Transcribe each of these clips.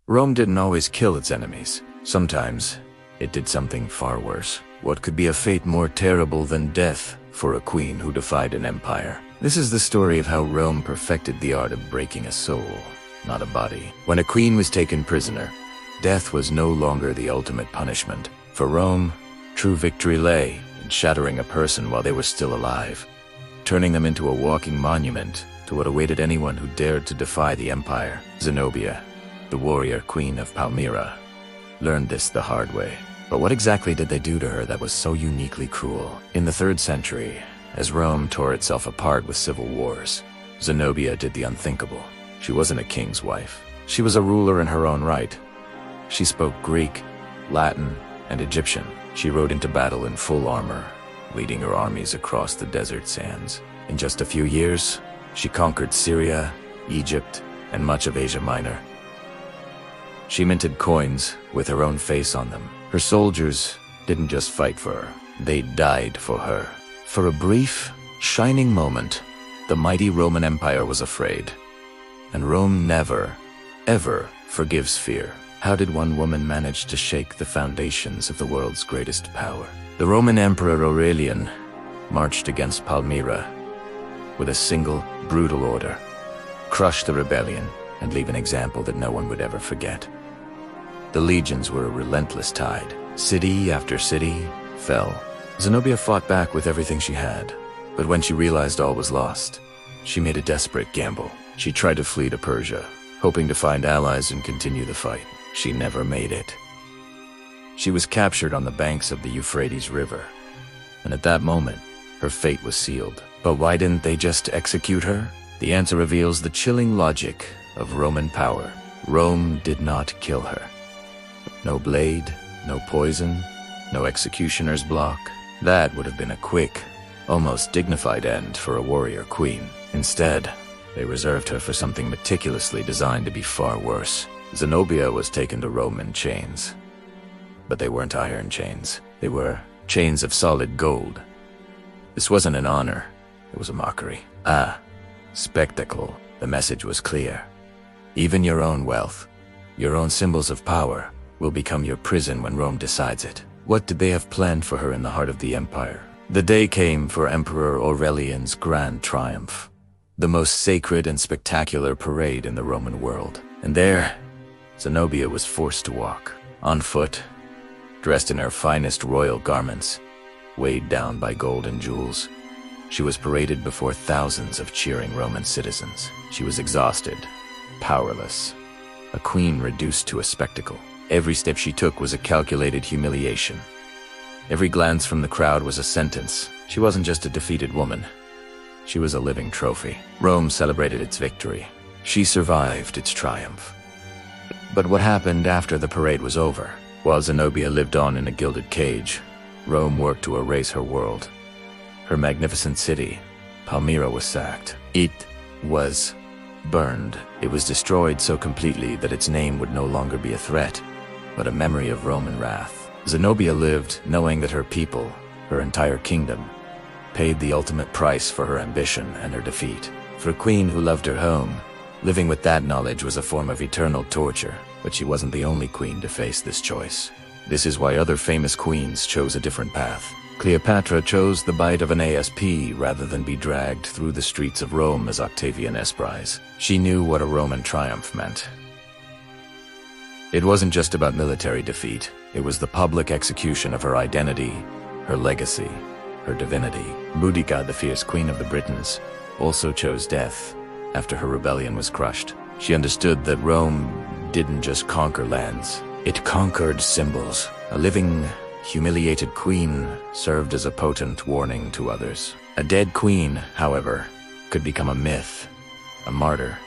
Rome didn't always kill its enemies. Sometimes, it did something far worse. What could be a fate more terrible than death for a queen who defied an empire? This is the story of how Rome perfected the art of breaking a soul, not a body. When a queen was taken prisoner, death was no longer the ultimate punishment. For Rome, true victory lay in shattering a person while they were still alive, turning them into a walking monument to what awaited anyone who dared to defy the empire. Zenobia, the warrior queen of Palmyra, learned this the hard way. But what exactly did they do to her that was so uniquely cruel? In the 3rd century, as Rome tore itself apart with civil wars, Zenobia did the unthinkable. She wasn't a king's wife. She was a ruler in her own right. She spoke Greek, Latin, and Egyptian. She rode into battle in full armor, leading her armies across the desert sands. In just a few years, she conquered Syria, Egypt, and much of Asia Minor. She minted coins with her own face on them. Her soldiers didn't just fight for her, they died for her. For a brief, shining moment, the mighty Roman Empire was afraid. And Rome never, ever forgives fear. How did one woman manage to shake the foundations of the world's greatest power? The Roman Emperor Aurelian marched against Palmyra with a single, brutal order: crush the rebellion and leave an example that no one would ever forget. The legions were a relentless tide. City after city fell. Zenobia fought back with everything she had, but when she realized all was lost, she made a desperate gamble. She tried to flee to Persia, hoping to find allies and continue the fight. She never made it. She was captured on the banks of the Euphrates River, and at that moment, her fate was sealed. But why didn't they just execute her? The answer reveals the chilling logic of Roman power. Rome did not kill her. No blade, no poison, no executioner's block. That would have been a quick, almost dignified end for a warrior queen. Instead, they reserved her for something meticulously designed to be far worse. Zenobia was taken to Rome in chains. But they weren't iron chains. They were chains of solid gold. This wasn't an honor, it was a mockery. Spectacle. The message was clear. Even your own wealth, your own symbols of power, will become your prison when Rome decides it. What did they have planned for her in the heart of the empire? The day came for Emperor Aurelian's grand triumph, the most sacred and spectacular parade in the Roman world. And there, Zenobia was forced to walk, on foot, dressed in her finest royal garments, weighed down by gold and jewels. She was paraded before thousands of cheering Roman citizens. She was exhausted, powerless, a queen reduced to a spectacle. Every step she took was a calculated humiliation. Every glance from the crowd was a sentence. She wasn't just a defeated woman. She was a living trophy. Rome celebrated its victory. She survived its triumph. But what happened after the parade was over? While Zenobia lived on in a gilded cage, Rome worked to erase her world. Her magnificent city, Palmyra, was sacked. It was burned. It was destroyed so completely that its name would no longer be a threat, but a memory of Roman wrath. Zenobia lived knowing that her people, her entire kingdom, paid the ultimate price for her ambition and her defeat. For a queen who loved her home, living with that knowledge was a form of eternal torture, but she wasn't the only queen to face this choice. This is why other famous queens chose a different path. Cleopatra chose the bite of an ASP rather than be dragged through the streets of Rome as Octavian Espries. She knew what a Roman triumph meant. It wasn't just about military defeat. It was the public execution of her identity, her legacy, her divinity. Boudica, the fierce queen of the Britons, also chose death after her rebellion was crushed. She understood that Rome didn't just conquer lands, it conquered symbols. A living, humiliated queen served as a potent warning to others. A dead queen, however, could become a myth, a martyr,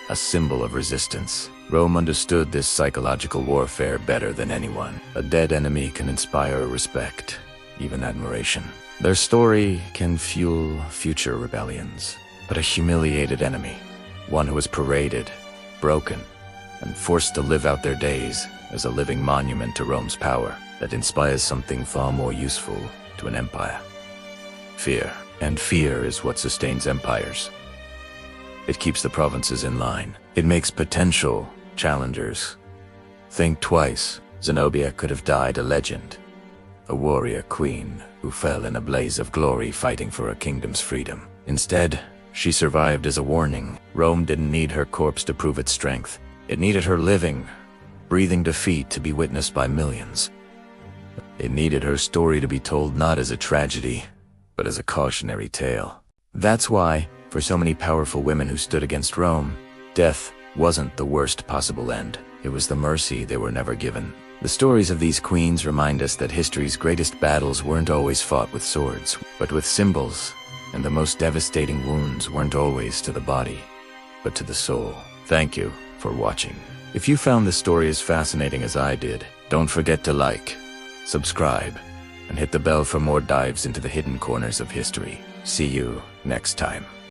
a symbol of resistance. Rome understood this psychological warfare better than anyone. A dead enemy can inspire respect, even admiration. Their story can fuel future rebellions. But a humiliated enemy, one who is paraded, broken, and forced to live out their days as a living monument to Rome's power, that inspires something far more useful to an empire. Fear. And fear is what sustains empires. It keeps the provinces in line. It makes potential challengers Think twice. Zenobia could have died a legend, a warrior queen who fell in a blaze of glory fighting for a kingdom's freedom. Instead, she survived as a warning. Rome didn't need her corpse to prove its strength. It needed her living, breathing defeat to be witnessed by millions. It needed her story to be told not as a tragedy, but as a cautionary tale. That's why, for so many powerful women who stood against Rome, death wasn't the worst possible end. It was the mercy they were never given. The stories of these queens remind us that history's greatest battles weren't always fought with swords, but with symbols, and the most devastating wounds weren't always to the body, but to the soul. Thank you for watching. If you found this story as fascinating as I did, don't forget to like, subscribe, and hit the bell for more dives into the hidden corners of history. See you next time.